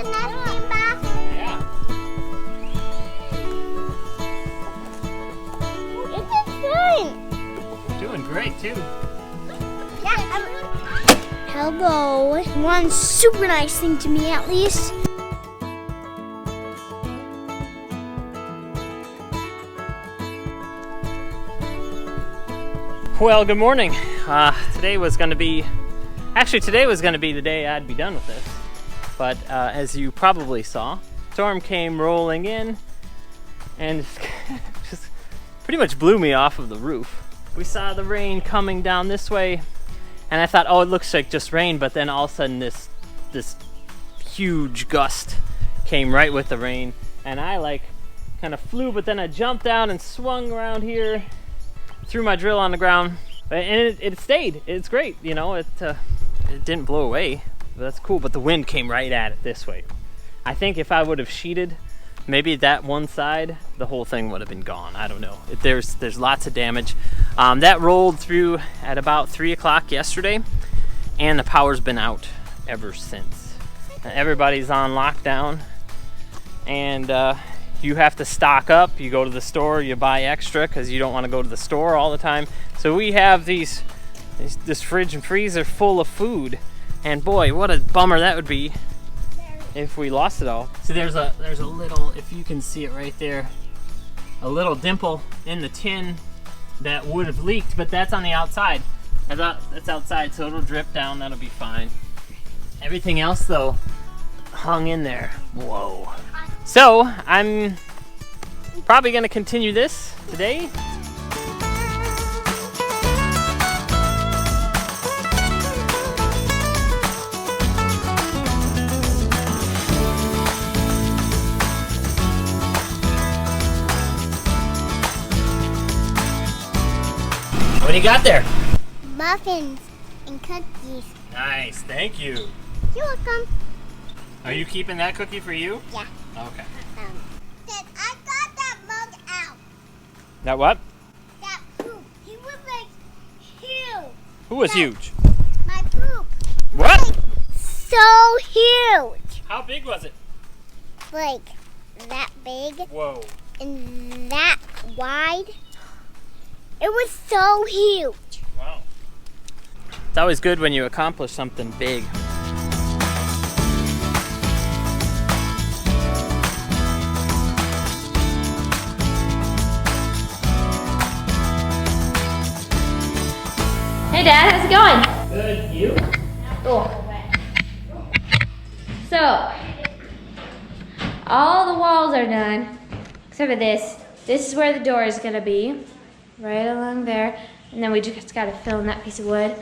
the nesting box? Yeah. It's fun. Doing great too. Yeah. Hello. One super nice thing to me, at least. Well, good morning. Today was going to be the day I'd be done with this. But as you probably saw, storm came rolling in and just pretty much blew me off of the roof. We saw the rain coming down this way, and I thought, oh, it looks like just rain, but then all of a sudden this huge gust came right with the rain, and I kind of flew, but then I jumped down and swung around here, threw my drill on the ground, and it stayed. It's great, you know, it didn't blow away. That's cool, but the wind came right at it this way. I think if I would have sheeted maybe that one side, the whole thing would have been gone. I don't know. There's lots of damage. That rolled through at about 3 o'clock yesterday, and the power's been out ever since. Everybody's on lockdown, and you have to stock up. You go to the store, you buy extra because you don't want to go to the store all the time. So we have this fridge and freezer full of food, and boy, what a bummer that would be if we lost it all. So there's a little, if you can see it right there, a little dimple in the tin that would have leaked, but that's on the outside. I thought that's outside, so it'll drip down, that'll be fine. Everything else though hung in there. Whoa. So I'm probably gonna continue this today. What do you got there? Muffins and cookies. Nice, thank you. You're welcome. Are you keeping that cookie for you? Yeah. Okay. Dad, I got that mug out. That what? That poop. He was like huge. Who was huge? My poop. What? Like, so huge. How big was it? Like that big Whoa. and that wide. It was so huge. Wow. It's always good when you accomplish something big. Hey Dad, how's it going? Good. You? Cool. So, all the walls are done, except for this. This is where the door is gonna be, right along there. And then we just gotta fill in that piece of wood.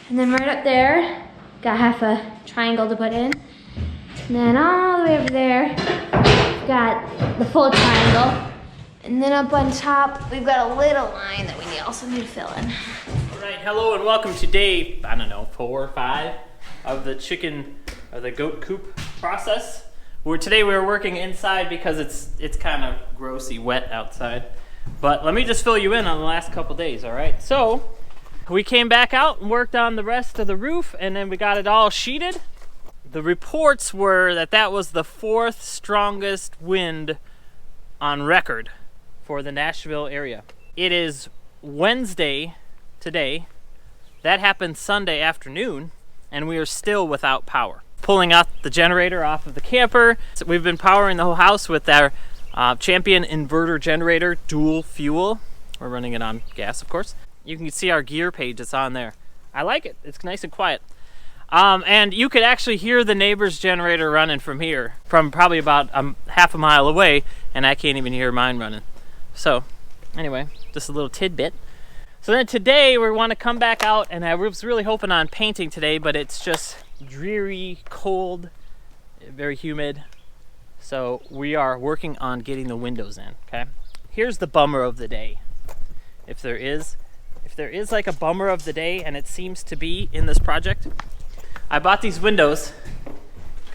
And then right up there, got half a triangle to put in. And then all the way over there, we've got the full triangle. And then up on top, we've got a little line that we also need to fill in. All right, hello and welcome to day, I don't know, 4 or 5 of the goat coop process. Today we were working inside because it's kind of grossy wet outside. But let me just fill you in on the last couple days, all right? So we came back out and worked on the rest of the roof, and then we got it all sheeted. The reports were that was the 4th strongest wind on record for the Nashville area. It is Wednesday today. That happened Sunday afternoon, and we are still without power. Pulling out the generator off of the camper. So we've been powering the whole house with our Champion inverter generator, dual fuel. We're running it on gas, of course. You can see our gear page, it's on there. I like it, it's nice and quiet. And you could actually hear the neighbor's generator running from here, from probably about half a mile away, and I can't even hear mine running. So, anyway, just a little tidbit. So then today we want to come back out, and I was really hoping on painting today, but it's just dreary, cold, very humid. So we are working on getting the windows in, okay? Here's the bummer of the day. If there is like a bummer of the day, and it seems to be in this project, I bought these windows.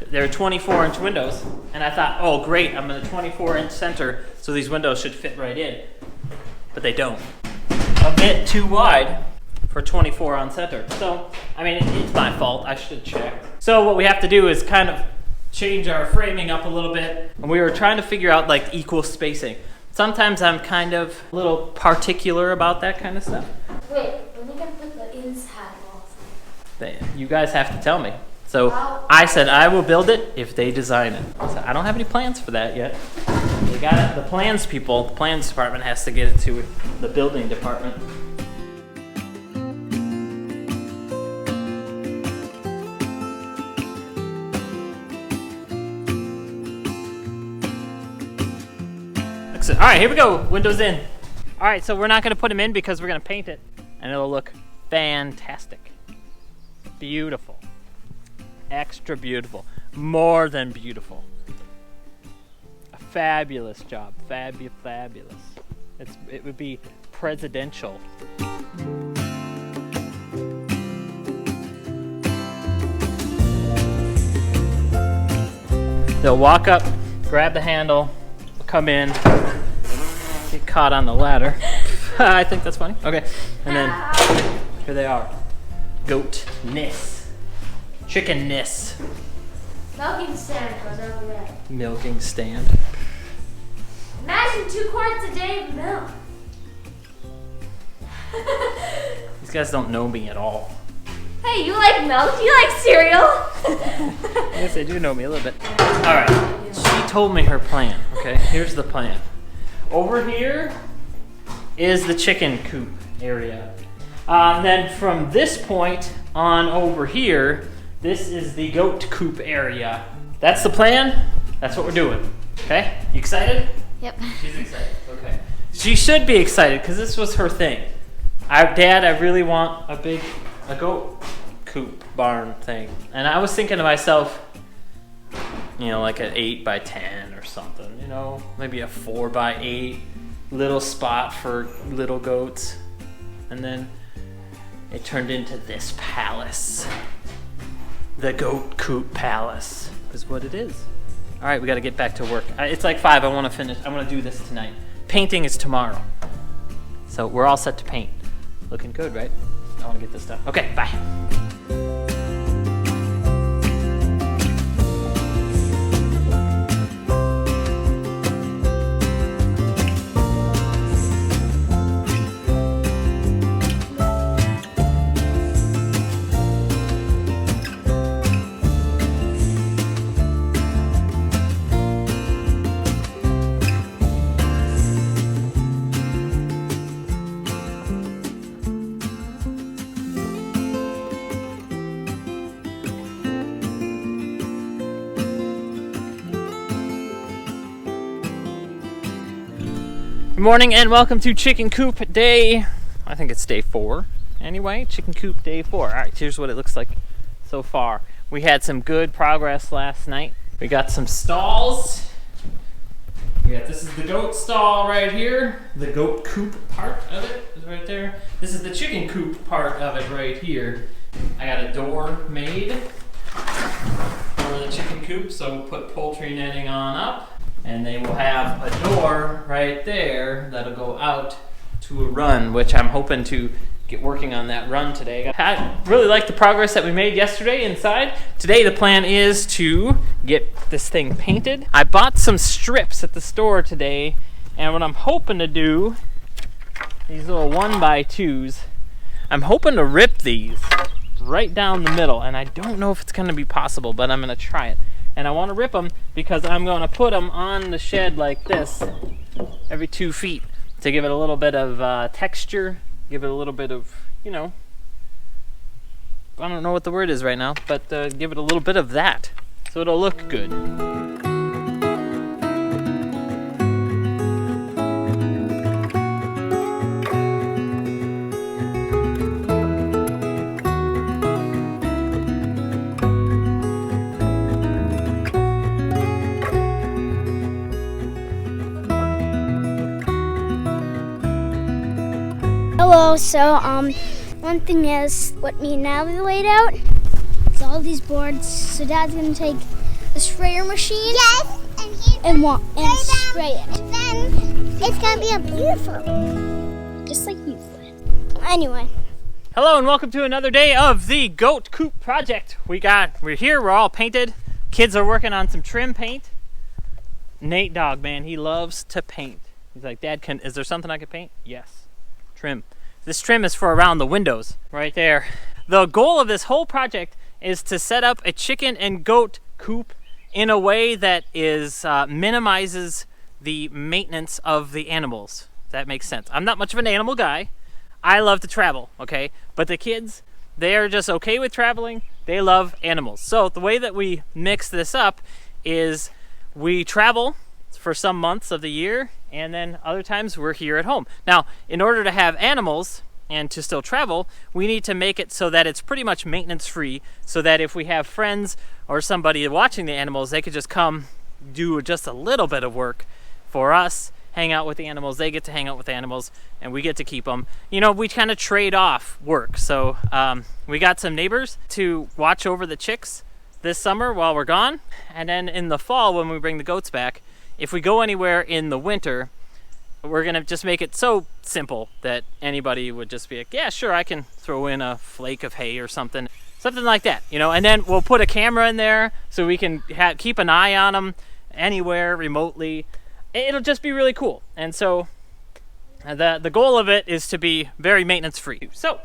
They're 24-inch windows, and I thought, oh great, I'm in a 24-inch center, so these windows should fit right in. But they don't. A bit too wide for 24 on center. So, I mean, it's my fault, I should check. So what we have to do is kind of change our framing up a little bit. And we were trying to figure out like equal spacing. Sometimes I'm kind of a little particular about that kind of stuff. Wait, when are you gonna put the inside walls? You guys have to tell me. So I said I will build it if they design it. So I don't have any plans for that yet. They got it. The plans people, the plans department has to get it to the building department. All right, here we go. Windows in. All right, so we're not going to put them in because we're going to paint it, and it'll look fantastic. Beautiful. Extra beautiful. More than beautiful. A fabulous job. Fabulous. It would be presidential. They'll walk up, grab the handle, come in, get caught on the ladder. I think that's funny. Okay, and then here they are. Goat-ness. Chicken-ness. Milking stand goes over there. Milking stand. Imagine 2 quarts a day of milk. These guys don't know me at all. Hey, you like milk? You like cereal? Yes, they do know me a little bit. All right, she told me her plan, okay? Here's the plan. Over here is the chicken coop area. Then from this point on over here, this is the goat coop area. That's the plan. That's what we're doing, okay? You excited? Yep. She's excited, okay. She should be excited because this was her thing. Dad, I really want a goat coop barn thing. And I was thinking to myself, you know, like an 8x10 or something, you know, maybe a 4x8 little spot for little goats. And then it turned into this palace. The goat coop palace is what it is. All right, we got to get back to work. It's like 5. I want to do this tonight. Painting is tomorrow. So we're all set to paint. Looking good, right? I want to get this done. Okay, bye. Good morning and welcome to Chicken Coop day, I think it's day 4 anyway, Chicken Coop day 4. Alright, here's what it looks like so far. We had some good progress last night. We got some stalls. This is the goat stall right here. The goat coop part of it is right there. This is the chicken coop part of it right here. I got a door made for the chicken coop, so we'll put poultry netting on up. And they will have a door right there that'll go out to a run, which I'm hoping to get working on that run today. I really like the progress that we made yesterday inside. Today the plan is to get this thing painted. I bought some strips at the store today, and what I'm hoping to do, these little 1x2s, I'm hoping to rip these right down the middle, and I don't know if it's going to be possible, but I'm going to try it. And I want to rip them because I'm going to put them on the shed like this every 2 feet to give it a little bit of texture, give it a little bit of, you know, I don't know what the word is right now, but give it a little bit of that so it'll look good. Hello, so one thing is what me and Natalie laid out is all these boards. So Dad's gonna take a sprayer machine, yes, and spray it. And then it's gonna be a beautiful, just like you said. Anyway. Hello and welcome to another day of the Goat Coop project. We're here, we're all painted. Kids are working on some trim paint. Nate dog, man, he loves to paint. He's like, Dad, is there something I could paint? Yes. Trim. This trim is for around the windows right there. The goal of this whole project is to set up a chicken and goat coop in a way that is minimizes the maintenance of the animals. If that makes sense. I'm not much of an animal guy. I love to travel, okay? But the kids, they are just okay with traveling. They love animals. So the way that we mix this up is we travel for some months of the year, and then other times we're here at home. Now, in order to have animals and to still travel, we need to make it so that it's pretty much maintenance free, so that if we have friends or somebody watching the animals, they could just come do just a little bit of work for us, hang out with the animals, they get to hang out with the animals, and we get to keep them. You know, we kind of trade off work. So we got some neighbors to watch over the chicks this summer while we're gone, and then in the fall when we bring the goats back, if we go anywhere in the winter, we're gonna just make it so simple that anybody would just be like, yeah, sure, I can throw in a flake of hay or something like that, you know. And then we'll put a camera in there so we can keep an eye on them anywhere remotely. It'll just be really cool. And so the goal of it is to be very maintenance free. So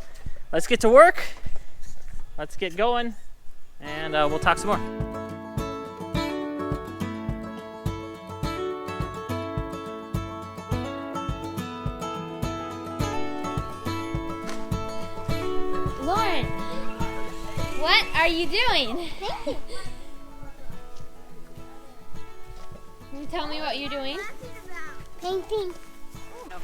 let's get to work. Let's get going, and we'll talk some more. Lauren, what are you doing? Can you tell me what you're doing? Painting.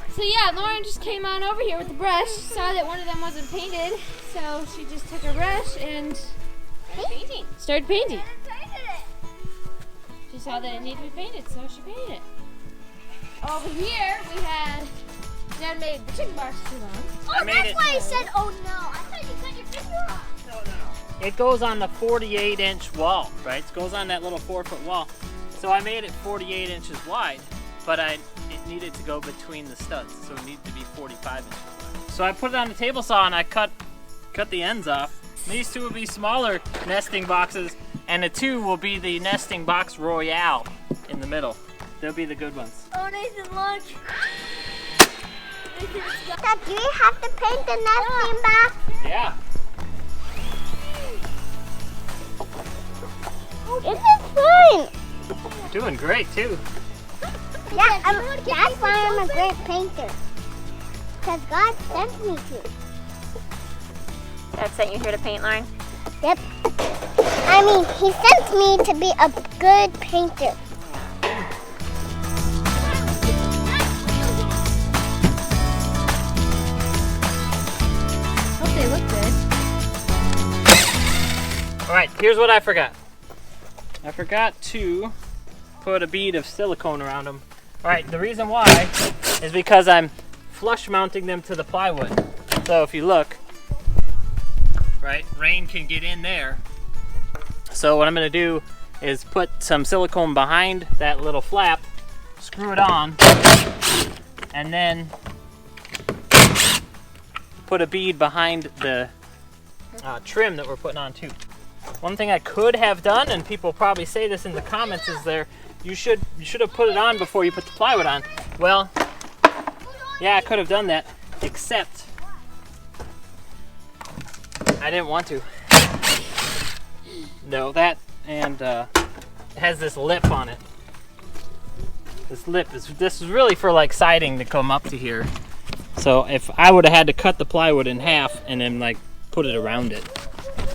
So yeah, Lauren just came on over here with the brush, saw that one of them wasn't painted, so she just took her brush and started painting. She saw that it needed to be painted, so she painted it. Over here we had Dad made the chicken box too long. Oh, that's why I said, oh no. I thought you cut your finger off. No. It goes on the 48-inch wall, right? It goes on that little 4-foot wall. So I made it 48 inches wide, but it needed to go between the studs, so it needed to be 45 inches wide. So I put it on the table saw and I cut the ends off. These two will be smaller nesting boxes, and the two will be the nesting box royale in the middle. They'll be the good ones. Oh, Nathan, look. Dad, do you have to paint the nesting box? Yeah. This is fun. You're doing great too. Yeah, that's why I'm a great painter. Because God sent me to. Dad sent you here to paint, Lauren? Yep. I mean, he sent me to be a good painter. Hope they look good. All right, here's what I forgot. I forgot to put a bead of silicone around them. All right, the reason why is because I'm flush mounting them to the plywood. So if you look, right, rain can get in there. So what I'm gonna do is put some silicone behind that little flap, screw it on, and then put a bead behind the trim that we're putting on too. One thing I could have done, and people probably say this in the comments, is you should have put it on before you put the plywood on. Well, yeah, I could have done that, except I didn't want to. No, that, and it has this lip on it. This is really for like siding to come up to here. So if I would have had to cut the plywood in half and then like put it around it.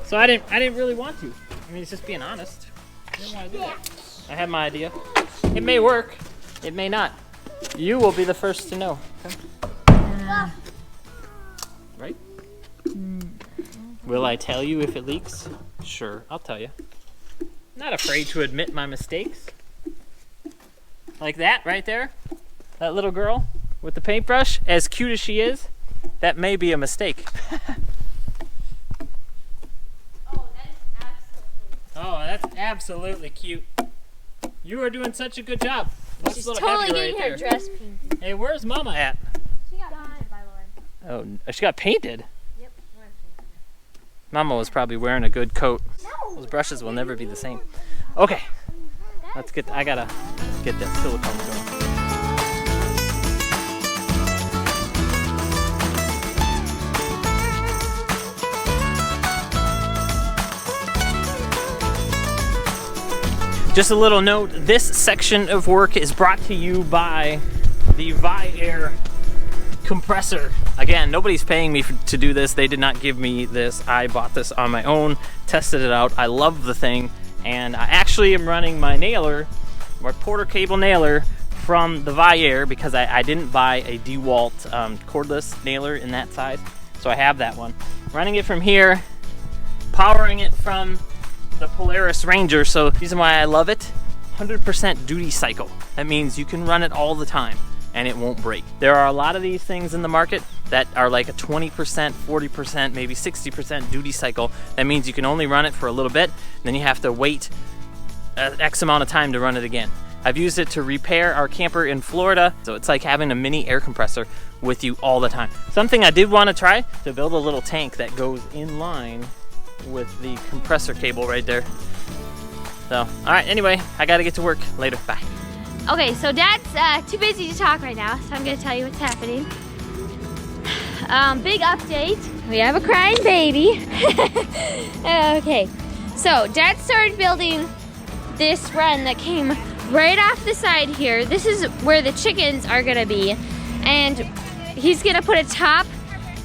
So I didn't really want to. I mean, it's just being honest. I didn't want to do that. I had my idea. It may work. It may not. You will be the first to know. Okay? Right? Will I tell you if it leaks? Sure, I'll tell you. I'm not afraid to admit my mistakes. Like that right there. That little girl with the paintbrush, as cute as she is, that may be a mistake. Oh, that's absolutely cute. You are doing such a good job. She's totally getting her dress painted. Hey, where's Mama at? She got painted by Lauren. Oh, she got painted? Yep, Lauren painted. Mama was probably wearing a good coat. Those brushes will never be the same. Okay, I gotta get that silicone going. Just a little note, this section of work is brought to you by the Air compressor. Again, nobody's paying me to do this. They did not give me this. I bought this on my own, tested it out. I love the thing, and I actually am running my nailer, my Porter cable nailer, from the Air because I didn't buy a DeWalt cordless nailer in that size, so I have that one. Running it from here, powering it from the Polaris Ranger. So the reason why I love it, 100% duty cycle. That means you can run it all the time and it won't break. There are a lot of these things in the market that are like a 20%, 40%, maybe 60% duty cycle. That means you can only run it for a little bit, then you have to wait X amount of time to run it again. I've used it to repair our camper in Florida, so it's like having a mini air compressor with you all the time. Something I did want to try, to build a little tank that goes in line with the compressor cable right there. So, all right, anyway, I gotta get to work. Later, bye. Okay, so Dad's too busy to talk right now, so I'm gonna tell you what's happening. Big update. We have a crying baby. Okay, so Dad started building this run that came right off the side here. This is where the chickens are gonna be, and he's gonna put a top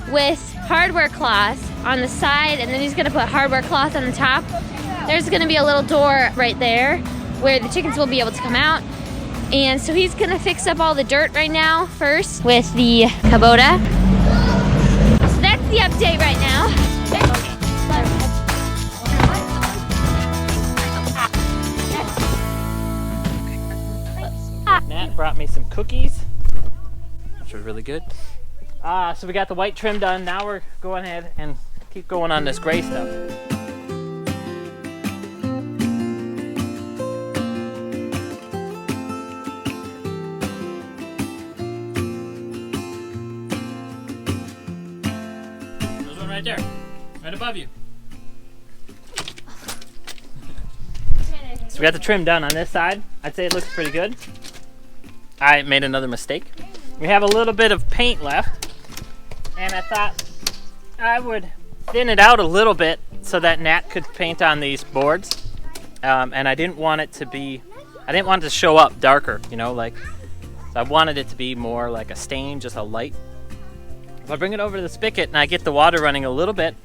with hardware cloth on the side, and then he's gonna put hardware cloth on the top. There's gonna be a little door right there where the chickens will be able to come out. And so he's gonna fix up all the dirt right now first with the Kubota. So that's the update right now. Nat brought me some cookies, which are really good. So we got the white trim done. Now we're going ahead and keep going on this gray stuff. There's one right there, right above you. So we got the trim done on this side. I'd say it looks pretty good. I made another mistake. We have a little bit of paint left, and I thought I would thin it out a little bit so that Nat could paint on these boards. And I didn't want it to show up darker, you know, like, so I wanted it to be more like a stain, just a light. If I bring it over to the spigot and I get the water running a little bit,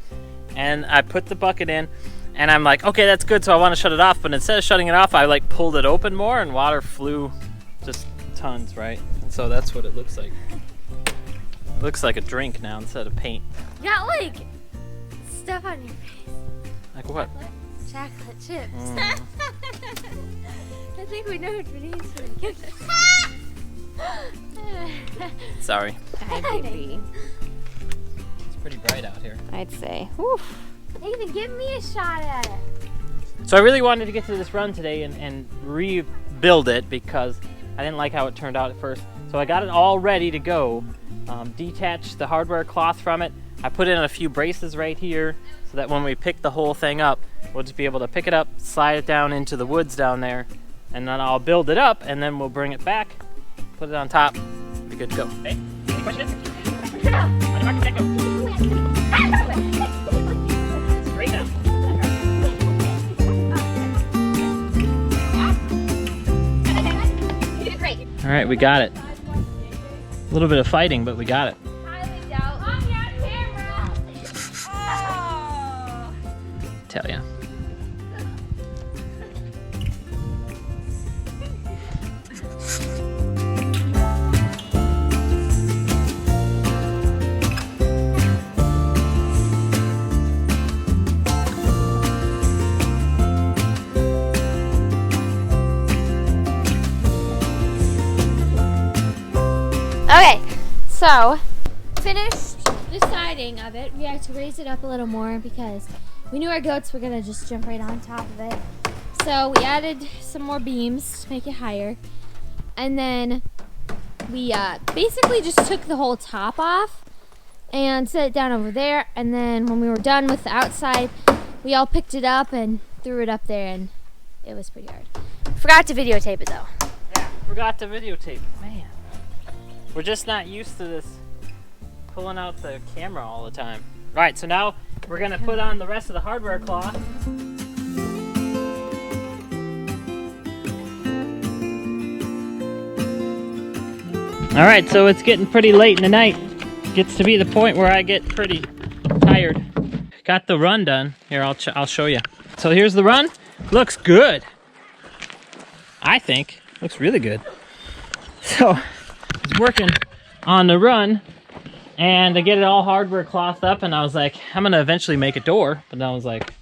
and I put the bucket in, and I'm like, okay, that's good, so I want to shut it off, but instead of shutting it off, I like pulled it open more, and water flew just tons, right? And so that's what it looks like. It looks like a drink now instead of paint. You got like stuff on your face. Like what? Chocolate chips. Mm. I think we know what Vinny's doing. Sorry. Hi, baby. It's pretty bright out here. I'd say. Oof. Nathan, give me a shot at it. So I really wanted to get to this run today and rebuild it because I didn't like how it turned out at first. So I got it all ready to go. Detached the hardware cloth from it. I put in a few braces right here so that when we pick the whole thing up, we'll just be able to pick it up, slide it down into the woods down there, and then I'll build it up, and then we'll bring it back, put it on top, be good to go. Hey, any questions? Great now. All right, we got it. A little bit of fighting, but we got it. Tell ya. Okay, so finished the siding of it. We had to raise it up a little more because we knew our goats were gonna just jump right on top of it. So we added some more beams to make it higher. And then we basically just took the whole top off and set it down over there. And then when we were done with the outside, we all picked it up and threw it up there, and it was pretty hard. Forgot to videotape it though. Yeah, forgot to videotape. Man, we're just not used to this pulling out the camera all the time. All right, so now we're gonna put on the rest of the hardware cloth. All right, so it's getting pretty late in the night. Gets to be the point where I get pretty tired. Got the run done. Here, I'll show you. So here's the run. Looks good. I think looks really good. So I was working on the run, and to get it all hardware clothed up, and I was like, I'm gonna eventually make a door. But then I was like,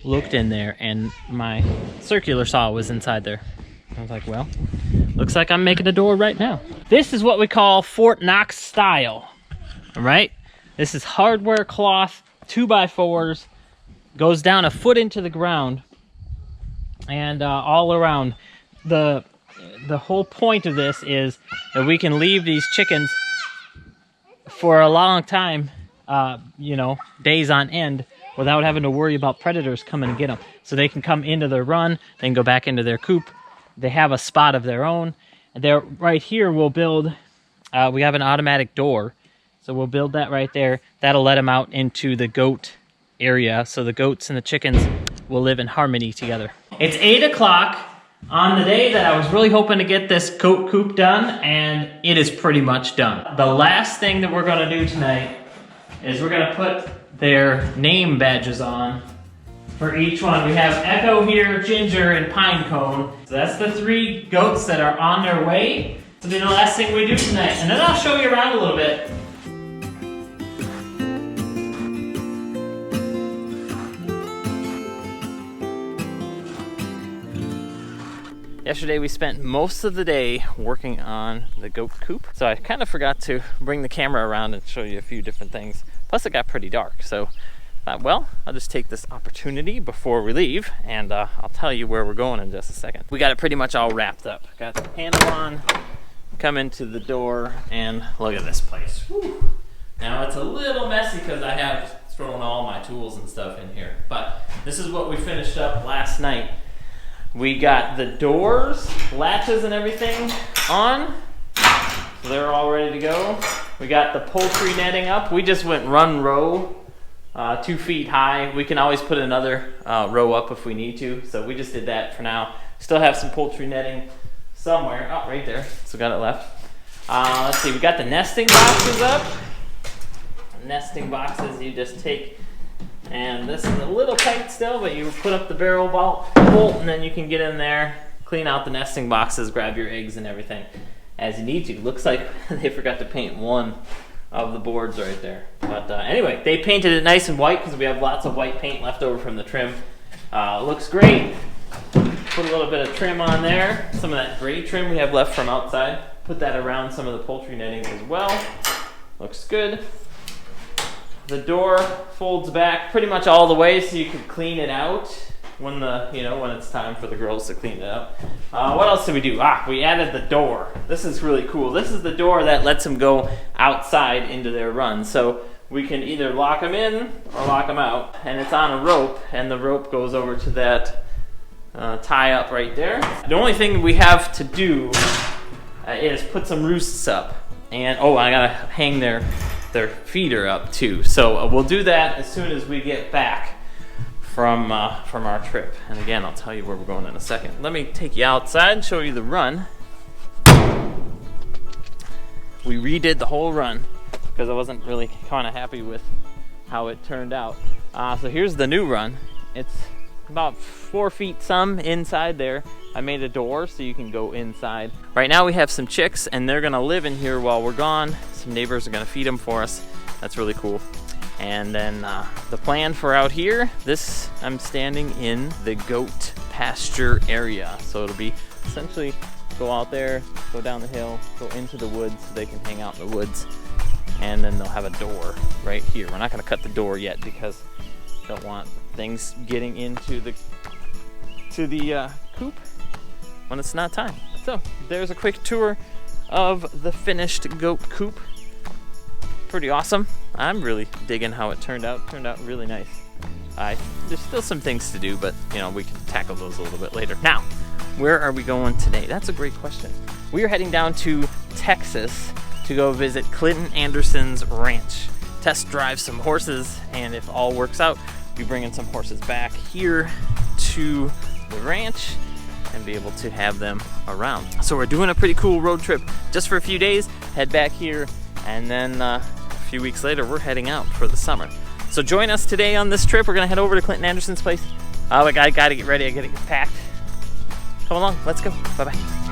looked in there, and my circular saw was inside there. I was like, well, looks like I'm making a door right now. This is what we call Fort Knox style. All right, this is hardware cloth, 2x4s, goes down a foot into the ground, and all around. The whole point of this is that we can leave these chickens for a long time, you know, days on end, without having to worry about predators coming to get them. So they can come into their run, they can go back into their coop. They have a spot of their own. And there, right here, we'll build, we have an automatic door. So we'll build that right there. That'll let them out into the goat area. So the goats and the chickens will live in harmony together. It's 8 o'clock on the day that I was really hoping to get this goat coop done, and it is pretty much done. The last thing that we're gonna do tonight is we're gonna put their name badges on for each one. We have Echo here, Ginger, and Pinecone. So that's the 3 goats that are on their way. This will be the last thing we do tonight. And then I'll show you around a little bit. Yesterday we spent most of the day working on the goat coop. So I kind of forgot to bring the camera around and show you a few different things. Plus it got pretty dark. So well, I'll just take this opportunity before we leave, and I'll tell you where we're going in just a second. We got it pretty much all wrapped up. Got the handle on, come into the door, and look at this place. Whew. Now it's a little messy because I have thrown all my tools and stuff in here, but this is what we finished up last night. We got the doors, latches and everything on, so they're all ready to go. We got the poultry netting up. We just went run row. 2 feet high. We can always put another row up if we need to, so we just did that for now. Still have some poultry netting somewhere. Oh, right there. So got it left. Let's see, we got the nesting boxes up. Nesting boxes you just take, and this is a little tight still, but you put up the barrel bolt, and then you can get in there, clean out the nesting boxes, grab your eggs and everything as you need to. Looks like they forgot to paint one of the boards right there. But anyway, they painted it nice and white because we have lots of white paint left over from the trim. Looks great. Put a little bit of trim on there. Some of that gray trim we have left from outside. Put that around some of the poultry netting as well. Looks good. The door folds back pretty much all the way so you can clean it out when when it's time for the girls to clean it up. What else did we do? We added the door. This is really cool. This is the door that lets them go outside into their run. So we can either lock them in or lock them out. And it's on a rope, and the rope goes over to that tie up right there. The only thing we have to do is put some roosts up. And I gotta hang their feeder up too. So we'll do that as soon as we get back from our trip. And again, I'll tell you where we're going in a second. Let me take you outside and show you the run. We redid the whole run because I wasn't really kind of happy with how it turned out. So here's the new run. It's about 4 feet some inside there. I made a door so you can go inside. Right now we have some chicks, and they're gonna live in here while we're gone. Some neighbors are gonna feed them for us. That's really cool. And then the plan for out here, I'm standing in the goat pasture area. So it'll be essentially go out there, go down the hill, go into the woods so they can hang out in the woods. And then they'll have a door right here. We're not gonna cut the door yet because we don't want things getting into the coop when it's not time. So there's a quick tour of the finished goat coop. Pretty awesome. I'm really digging how it turned out. Turned out really nice. There's still some things to do, but you know, we can tackle those a little bit later. Now, where are we going today? That's a great question. We are heading down to Texas to go visit Clinton Anderson's ranch, test drive some horses, and if all works out, be bringing some horses back here to the ranch and be able to have them around. So we're doing a pretty cool road trip just for a few days, head back here, and then a few weeks later we're heading out for the summer. So join us today on this trip. We're gonna head over to Clinton Anderson's place. I gotta get ready, I gotta get packed. Come along, let's go, bye-bye.